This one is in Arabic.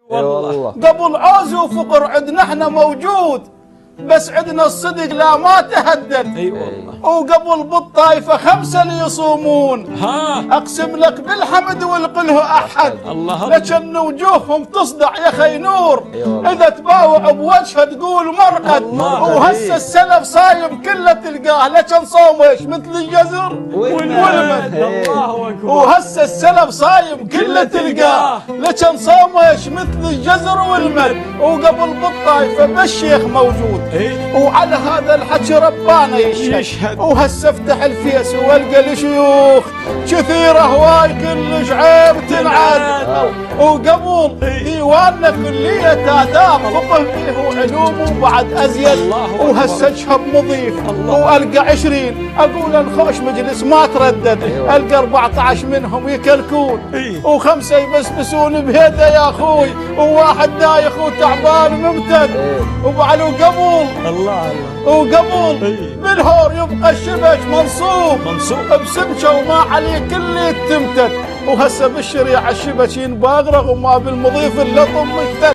والله قبل عوز وفقر عندنا احنا موجود، بس عندنا الصدق لا ما تهدد. اي والله. وقبل بالطائفة 5 اللي يصومون، اقسم لك بالحمد والقله احد. الله لكن وجوههم تصدع يا خي نور، اذا تباوع بوجهه تقول مرقد. وهسه السلف صايم كله تلقاه، لكن صومش مثل الجزر والمد. الله اكبر. وهسه السلف صايم كله تلقاه، لكن صومش مثل الجزر والمد. وقبل بالطائفة بالشيخ موجود، وعلى هذا الحكي ربانا يشهد. وهسه افتح الفيس والقى الشيوخ كثيره هواي كلش عيب تنعاد. وقبل ديواننا كلية آداب فقه فيه وعلوم وبعد ازيد. وهسه اشهب مضيف والقى 20 اقول انخوش مجلس ما تردد. القى 14 منهم يكلكون، و5 يبسبسون بهيده يا اخوي، وواحد دايخ وتعبان وممتد. وبعد وقبل وقبل بالهور يبقى الشبش منصوب بسمشه وما عليه كل يتمتد. وهسه بالشريعه الشبش ينباغرغ وما بالمضيف الا طم مشتد.